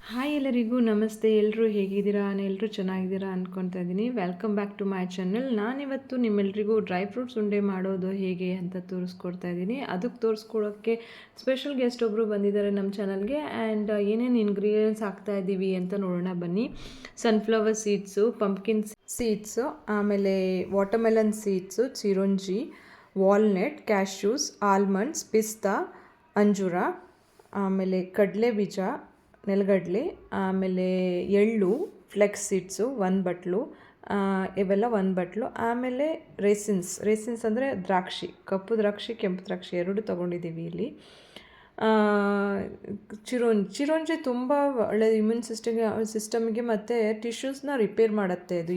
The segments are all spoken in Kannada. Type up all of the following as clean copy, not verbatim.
ಹಾಯ್ ಎಲ್ಲರಿಗೂ ನಮಸ್ತೆ. ಎಲ್ಲರೂ ಹೇಗಿದ್ದೀರಾ? ಎಲ್ಲರೂ ಚೆನ್ನಾಗಿದ್ದೀರಾ ಅಂದ್ಕೊತಾ ಇದ್ದೀನಿ. Welcome back to my channel. ನಾನಿವತ್ತು ನಿಮ್ಮೆಲ್ರಿಗೂ ಡ್ರೈ ಫ್ರೂಟ್ಸ್ ಉಂಡೆ ಮಾಡೋದು ಹೇಗೆ ಅಂತ ತೋರಿಸ್ಕೊಡ್ತಾ ಇದ್ದೀನಿ. ಅದಕ್ಕೆ ತೋರಿಸ್ಕೊಡೋಕ್ಕೆ ಸ್ಪೆಷಲ್ ಗೆಸ್ಟ್ ಒಬ್ಬರು ಬಂದಿದ್ದಾರೆ ನಮ್ಮ ಚಾನಲ್ಗೆ. ಆ್ಯಂಡ್ ಏನೇನು ಇಂಗ್ರೀಡಿಯೆಂಟ್ಸ್ ಹಾಕ್ತಾ ಇದ್ದೀವಿ ಅಂತ ನೋಡೋಣ ಬನ್ನಿ. ಸನ್ಫ್ಲವರ್ ಸೀಡ್ಸು, ಪಂಪ್ಕಿನ್ ಸೀಡ್ಸು, ಆಮೇಲೆ ವಾಟರ್ಮೆಲನ್ ಸೀಡ್ಸು, ಚಿರೋಂಜಿ, ವಾಲ್ನಟ್, ಕ್ಯಾಶ್ಯೂಸ್, ಆಲ್ಮಂಡ್ಸ್, ಪಿಸ್ತಾ, ಅಂಜೂರ, ಆಮೇಲೆ ಕಡಲೆ ಬೀಜ, ನೆಲಗಡಲೆ, ಆಮೇಲೆ ಎಳ್ಳು, ಫ್ಲೆಕ್ಸ್ ಸೀಡ್ಸು 1 ಬಟ್ಲು, ಇವೆಲ್ಲ 1 ಬಟ್ಲು. ಆಮೇಲೆ ರೇಸಿನ್ಸ್ ಅಂದರೆ ದ್ರಾಕ್ಷಿ, ಕಪ್ಪು ದ್ರಾಕ್ಷಿ, ಕೆಂಪು ದ್ರಾಕ್ಷಿ ಎರಡು ತೊಗೊಂಡಿದ್ದೀವಿ ಇಲ್ಲಿ. ಚಿರೋಂಜಿ ತುಂಬ ಒಳ್ಳೆಯದು ಇಮ್ಯೂನ್ ಸಿಸ್ಟಮ್ಗೆ ಮತ್ತು ಟಿಶ್ಯೂಸ್ನ ರಿಪೇರ್ ಮಾಡುತ್ತೆ ಇದು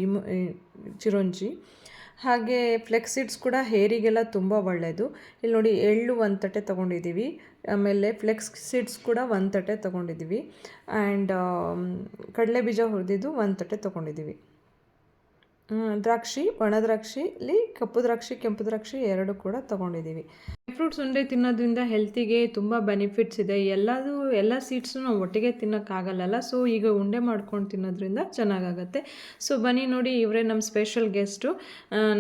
ಚಿರೋಂಜಿ. ಹಾಗೆ ಫ್ಲೆಕ್ಸ್ ಸೀಡ್ಸ್ ಕೂಡ ಹೇರಿಗೆಲ್ಲ ತುಂಬ ಒಳ್ಳೆಯದು. ಇಲ್ಲಿ ನೋಡಿ, ಎಳ್ಳು 1 ತಟ್ಟೆ ತೊಗೊಂಡಿದ್ದೀವಿ. ಆಮೇಲೆ ಫ್ಲೆಕ್ಸ್ ಸೀಡ್ಸ್ ಕೂಡ 1 ತಟ್ಟೆ ತೊಗೊಂಡಿದ್ದೀವಿ. ಆ್ಯಂಡ್ ಕಡಲೆ ಬೀಜ ಹುರಿದಿದ್ದು 1 ತಟ್ಟೆ ತೊಗೊಂಡಿದ್ದೀವಿ. ದ್ರಾಕ್ಷಿ, ಒಣ ದ್ರಾಕ್ಷಿಲಿ ಕಪ್ಪು ದ್ರಾಕ್ಷಿ, ಕೆಂಪು ದ್ರಾಕ್ಷಿ ಎರಡು ಕೂಡ ತೊಗೊಂಡಿದ್ದೀವಿ. ಡ್ರೈ ಫ್ರೂಟ್ಸ್ ಉಂಡೆ ತಿನ್ನೋದ್ರಿಂದ ಹೆಲ್ತಿಗೆ ತುಂಬ ಬೆನಿಫಿಟ್ಸ್ ಇದೆ. ಎಲ್ಲ ಸೀಡ್ಸು ನಾವು ಒಟ್ಟಿಗೆ ತಿನ್ನೋಕ್ಕಾಗಲ್ಲ. ಸೊ ಈಗ ಉಂಡೆ ಮಾಡ್ಕೊಂಡು ತಿನ್ನೋದ್ರಿಂದ ಚೆನ್ನಾಗಾಗತ್ತೆ. ಸೊ ಬನ್ನಿ ನೋಡಿ, ಇವರೇ ನಮ್ಮ ಸ್ಪೆಷಲ್ ಗೆಸ್ಟು,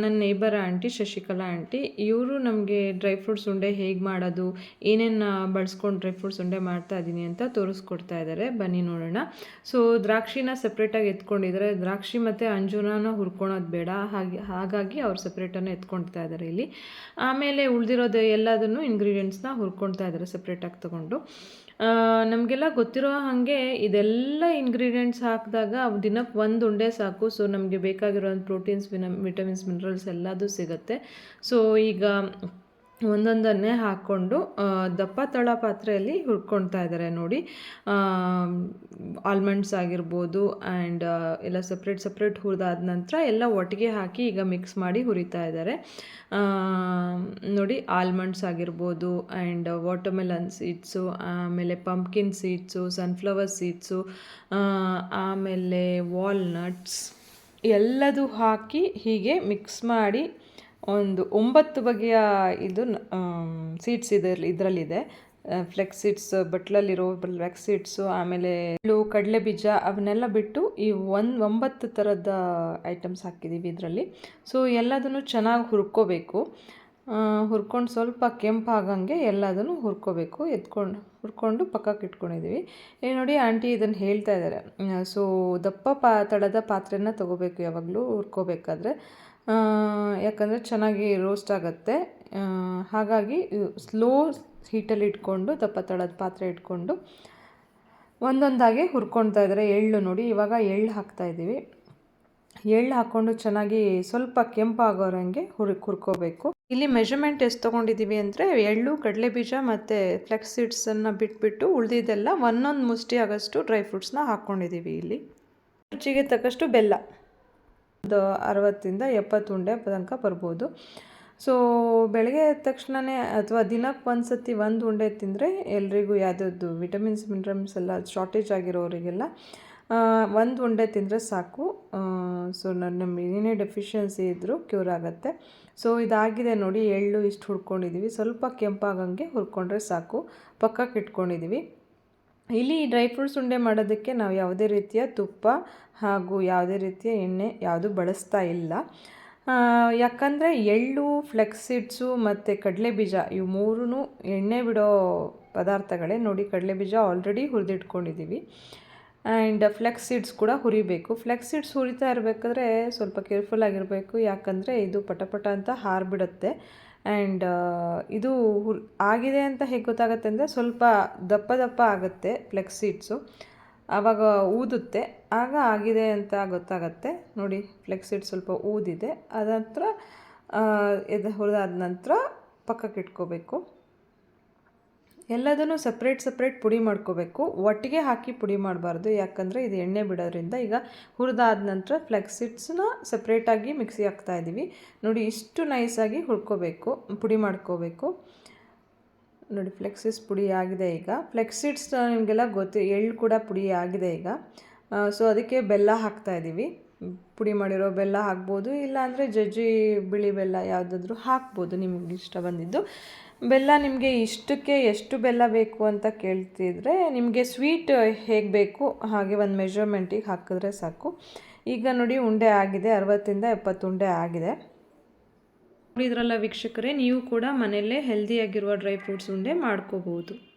ನನ್ನ ನೇಬರ್ ಆಂಟಿ ಶಶಿಕಲಾ ಆಂಟಿ. ಇವರು ನಮಗೆ ಡ್ರೈ ಫ್ರೂಟ್ಸ್ ಉಂಡೆ ಹೇಗೆ ಮಾಡೋದು, ಏನೇನು ಬಳಸ್ಕೊಂಡು ಡ್ರೈ ಫ್ರೂಟ್ಸ್ ಉಂಡೆ ಮಾಡ್ತಾ ಇದ್ದೀನಿ ಅಂತ ತೋರಿಸ್ಕೊಡ್ತಾ ಇದ್ದಾರೆ. ಬನ್ನಿ ನೋಡೋಣ. ಸೊ ದ್ರಾಕ್ಷಿನ ಸಪ್ರೇಟಾಗಿ ಎತ್ಕೊಂಡಿದ್ದಾರೆ. ದ್ರಾಕ್ಷಿ ಮತ್ತು ಅಂಜೂರನ ಹುರ್ಕೊಳೋದು ಬೇಡ, ಹಾಗಾಗಿ ಅವ್ರು ಸಪ್ರೇಟನ್ನು ಎತ್ಕೊಳ್ತಾ ಇದ್ದಾರೆ ಇಲ್ಲಿ. ಆಮೇಲೆ ಉಳಿದಿರೋದು ಎಲ್ಲದನ್ನು ಇಂಗ್ರೀಡಿಯೆಂಟ್ಸ್ನ ಹುರ್ಕೊಳ್ತಾ ಇದ್ದಾರೆ ಸಪ್ರೇಟಾಗಿ ತೊಗೊಂಡು. ನಮಗೆಲ್ಲ ಗೊತ್ತಿರೋ ಹಾಗೆ ಇದೆಲ್ಲ ಇಂಗ್ರೀಡಿಯೆಂಟ್ಸ್ ಹಾಕಿದಾಗ ದಿನಕ್ಕೆ 1 ಉಂಡೆ ಸಾಕು. ಸೊ ನಮಗೆ ಬೇಕಾಗಿರೋ ಪ್ರೋಟೀನ್ಸ್, ವಿಟಮಿನ್ಸ್, ಮಿನರಲ್ಸ್ ಎಲ್ಲದೂ ಸಿಗುತ್ತೆ. ಸೊ ಈಗ ಒಂದೊಂದನ್ನೇ ಹಾಕ್ಕೊಂಡು ದಪ್ಪ ತಳ ಪಾತ್ರೆಯಲ್ಲಿ ಹುರ್ಕೊಳ್ತಾ ಇದ್ದಾರೆ ನೋಡಿ. ಆಲ್ಮಂಡ್ಸ್ ಆಗಿರ್ಬೋದು ಆ್ಯಂಡ್ ಎಲ್ಲ ಸಪ್ರೇಟ್ ಹುರಿದಾದ ನಂತರ ಎಲ್ಲ ಒಟ್ಟಿಗೆ ಹಾಕಿ ಈಗ ಮಿಕ್ಸ್ ಮಾಡಿ ಹುರಿತಾ ಇದ್ದಾರೆ. ನೋಡಿ, ಆಲ್ಮಂಡ್ಸ್ ಆಗಿರ್ಬೋದು ಆ್ಯಂಡ್ ವಾಟರ್ಮೆಲನ್ ಸೀಡ್ಸು, ಆಮೇಲೆ ಪಂಪ್ಕಿನ್ ಸೀಡ್ಸು, ಸನ್ಫ್ಲವರ್ ಸೀಡ್ಸು, ಆಮೇಲೆ ವಾಲ್ನಟ್ಸ್ ಎಲ್ಲದೂ ಹಾಕಿ ಹೀಗೆ ಮಿಕ್ಸ್ ಮಾಡಿ ಒಂದು 9 ಬಗೆಯ ಇದು ಸೀಡ್ಸ್ ಇದರಲ್ಲಿದೆ. ಫ್ಲೆಕ್ಸ್ ಸೀಡ್ಸ್ ಬಟ್ಲಲ್ಲಿರೋ ಫ್ಲೆಕ್ಸ್ ಸೀಡ್ಸು, ಆಮೇಲೆ ಕಡಲೆ ಬೀಜ, ಅವನ್ನೆಲ್ಲ ಬಿಟ್ಟು ಈ 9 ಥರದ ಐಟಮ್ಸ್ ಹಾಕಿದ್ದೀವಿ ಇದರಲ್ಲಿ. ಸೊ ಎಲ್ಲದನ್ನು ಚೆನ್ನಾಗಿ ಹುರ್ಕೋಬೇಕು. ಹುರ್ಕೊಂಡು ಸ್ವಲ್ಪ ಕೆಂಪಾಗಂಗೆ ಎಲ್ಲದನ್ನು ಹುರ್ಕೋಬೇಕು. ಹುರ್ಕೊಂಡು ಪಕ್ಕಕ್ಕೆ ಇಟ್ಕೊಂಡಿದ್ದೀವಿ. ನೋಡಿ, ಆಂಟಿ ಇದನ್ನು ಹೇಳ್ತಾ ಇದ್ದಾರೆ. ಸೊ ದಪ್ಪ ತಳದ ಪಾತ್ರೆನ ತೊಗೋಬೇಕು ಯಾವಾಗಲೂ ಹುರ್ಕೋಬೇಕಾದ್ರೆ, ಯಾಕಂದರೆ ಚೆನ್ನಾಗಿ ರೋಸ್ಟ್ ಆಗುತ್ತೆ. ಹಾಗಾಗಿ ಸ್ಲೋ ಹೀಟಲ್ಲಿ ಇಟ್ಕೊಂಡು ದಪ್ಪ ತಳದ ಪಾತ್ರೆ ಇಟ್ಕೊಂಡು ಒಂದೊಂದಾಗಿ ಹುರ್ಕೊಳ್ತಾ ಇದ್ದಾರೆ. ಎಳ್ಳು ನೋಡಿ, ಇವಾಗ ಎಳ್ಳು ಹಾಕ್ತಾಯಿದ್ದೀವಿ. ಎಳ್ಳು ಹಾಕ್ಕೊಂಡು ಚೆನ್ನಾಗಿ ಸ್ವಲ್ಪ ಕೆಂಪಾಗೋರಂಗೆ ಹುರ್ಕೋಬೇಕು. ಇಲ್ಲಿ ಮೆಷರ್ಮೆಂಟ್ ಎಷ್ಟು ತೊಗೊಂಡಿದ್ದೀವಿ ಅಂದರೆ, ಎಳ್ಳು, ಕಡಲೆಬೀಜ ಮತ್ತು ಫ್ಲೆಕ್ಸ್ ಸೀಡ್ಸನ್ನು ಬಿಟ್ಬಿಟ್ಟು ಉಳಿದಿದ್ದೆಲ್ಲ 1 ಮುಷ್ಟಿ ಆಗೋಷ್ಟು ಡ್ರೈ ಫ್ರೂಟ್ಸ್ನ ಹಾಕ್ಕೊಂಡಿದ್ದೀವಿ. ಇಲ್ಲಿ ರುಚಿಗೆ ತಕ್ಕಷ್ಟು ಬೆಲ್ಲ, ಒಂದು 60 ಇಂದ 70 ಉಂಡೆ ತನಕ ಬರ್ಬೋದು. ಸೊ ಬೆಳಗ್ಗೆ ಎದ್ದ ತಕ್ಷಣವೇ ಅಥವಾ ದಿನಕ್ಕೆ 1 ಸತಿ 1 ಉಂಡೆ ತಿಂದರೆ ಎಲ್ರಿಗೂ ಯಾವುದದ್ದು ವಿಟಮಿನ್ಸ್, ಮಿನರಲ್ಸ್ ಎಲ್ಲ ಶಾರ್ಟೇಜ್ ಆಗಿರೋರಿಗೆಲ್ಲ 1 ಉಂಡೆ ತಿಂದರೆ ಸಾಕು. ಸೊ ನಮಗೆ ಏನೇ ಡೆಫಿಷಿಯನ್ಸಿ ಇದ್ದರೂ ಕ್ಯೂರ್ ಆಗುತ್ತೆ. ಸೊ ಇದಾಗಿದೆ ನೋಡಿ, ಎಳ್ಳು ಇಷ್ಟು ಹುರ್ಕೊಂಡಿದ್ದೀವಿ. ಸ್ವಲ್ಪ ಕೆಂಪಾಗಂಗೆ ಹುರ್ಕೊಂಡ್ರೆ ಸಾಕು. ಪಕ್ಕಕ್ಕೆ ಇಟ್ಕೊಂಡಿದ್ದೀವಿ. ಇಲ್ಲಿ ಡ್ರೈ ಫ್ರೂಟ್ಸ್ ಉಂಡೆ ಮಾಡೋದಕ್ಕೆ ನಾವು ಯಾವುದೇ ರೀತಿಯ ತುಪ್ಪ ಹಾಗೂ ಯಾವುದೇ ರೀತಿಯ ಎಣ್ಣೆ ಯಾವುದು ಬಳಸ್ತಾ ಇಲ್ಲ. ಯಾಕಂದರೆ ಎಳ್ಳು, ಫ್ಲೆಕ್ಸ್ ಸೀಡ್ಸು ಮತ್ತು ಕಡಲೆ ಬೀಜ ಇವು 3 ಎಣ್ಣೆ ಬಿಡೋ ಪದಾರ್ಥಗಳೇ. ನೋಡಿ, ಕಡಲೆ ಬೀಜ ಆಲ್ರೆಡಿ ಹುರಿದಿಟ್ಕೊಂಡಿದ್ದೀವಿ. ಆ್ಯಂಡ್ ಫ್ಲೆಕ್ಸ್ ಸೀಡ್ಸ್ ಕೂಡ ಹುರಿಬೇಕು. ಫ್ಲೆಕ್ಸ್ ಸೀಡ್ಸ್ ಹುರಿತಾ ಇರಬೇಕಾದ್ರೆ ಸ್ವಲ್ಪ ಕೇರ್ಫುಲ್ ಆಗಿರಬೇಕು, ಯಾಕಂದರೆ ಇದು ಪಟ ಅಂತ ಹಾರಿಬಿಡುತ್ತೆ. ಆ್ಯಂಡ್ ಇದು ಆಗಿದೆ ಅಂತ ಹೇಗೆ ಗೊತ್ತಾಗುತ್ತೆ ಅಂದರೆ, ಸ್ವಲ್ಪ ದಪ್ಪ ಆಗುತ್ತೆ ಫ್ಲೆಕ್ಸ್ ಸೀಡ್ಸು. ಆವಾಗ ಊದುತ್ತೆ, ಆಗ ಆಗಿದೆ ಅಂತ ಗೊತ್ತಾಗತ್ತೆ. ನೋಡಿ, ಫ್ಲೆಕ್ಸ್ ಸೀಡ್ಸ್ ಸ್ವಲ್ಪ ಊದಿದೆ. ಅದ ನಂತರ ಹುರಿದಾದ ನಂತರ ಪಕ್ಕಕ್ಕೆ ಇಟ್ಕೋಬೇಕು. ಎಲ್ಲದನ್ನು ಸಪ್ರೇಟ್ ಪುಡಿ ಮಾಡ್ಕೋಬೇಕು. ಒಟ್ಟಿಗೆ ಹಾಕಿ ಪುಡಿ ಮಾಡಬಾರ್ದು, ಯಾಕಂದರೆ ಇದು ಎಣ್ಣೆ ಬಿಡೋದ್ರಿಂದ. ಈಗ ಹುರಿದಾದ ನಂತರ ಫ್ಲೆಕ್ಸ್ ಸೀಡ್ಸನ್ನ ಸಪ್ರೇಟಾಗಿ ಮಿಕ್ಸಿ ಹಾಕ್ತಾಯಿದ್ದೀವಿ. ನೋಡಿ, ಇಷ್ಟು ನೈಸಾಗಿ ಹುರ್ಕೋಬೇಕು, ಪುಡಿ ಮಾಡ್ಕೋಬೇಕು. ನೋಡಿ, ಫ್ಲೆಕ್ಸ್ ಸೀಡ್ಸ್ ಪುಡಿ ಆಗಿದೆ. ಈಗ ಫ್ಲೆಕ್ಸ್ ಸೀಡ್ಸ್ ನಿಮಗೆಲ್ಲ ಎಳ್ಳು ಕೂಡ ಪುಡಿ ಆಗಿದೆ ಈಗ. ಸೊ ಅದಕ್ಕೆ ಬೆಲ್ಲ ಹಾಕ್ತಾಯಿದ್ದೀವಿ. ಪುಡಿ ಮಾಡಿರೋ ಬೆಲ್ಲ ಹಾಕ್ಬೋದು, ಇಲ್ಲಾಂದರೆ ಜಜ್ಜಿ ಬಿಳಿ ಬೆಲ್ಲ ಯಾವುದಾದ್ರೂ ಹಾಕ್ಬೋದು, ನಿಮಗೆ ಇಷ್ಟ ಬಂದಿದ್ದು. ಬೆಲ್ಲ ನಿಮಗೆ ಇಷ್ಟಕ್ಕೆ ಎಷ್ಟು ಬೆಲ್ಲ ಬೇಕು ಅಂತ ಕೇಳ್ತಿದ್ರೆ ನಿಮಗೆ ಸ್ವೀಟ್ ಹೇಗೆ ಬೇಕು ಹಾಗೆ ಒಂದು ಮೆಷರ್ಮೆಂಟಿಗೆ ಹಾಕಿದ್ರೆ ಸಾಕು. ಈಗ ನೋಡಿ ಉಂಡೆ ಆಗಿದೆ, 60ಇಂದ 70 ಉಂಡೆ ಆಗಿದೆ. ನೋಡಿದ್ರಲ್ಲ ವೀಕ್ಷಕರೇ, ನೀವು ಕೂಡ ಮನೆಯಲ್ಲೇ ಹೆಲ್ದಿಯಾಗಿರುವ ಡ್ರೈ ಫ್ರೂಟ್ಸ್ ಉಂಡೆ ಮಾಡ್ಕೋಬೋದು.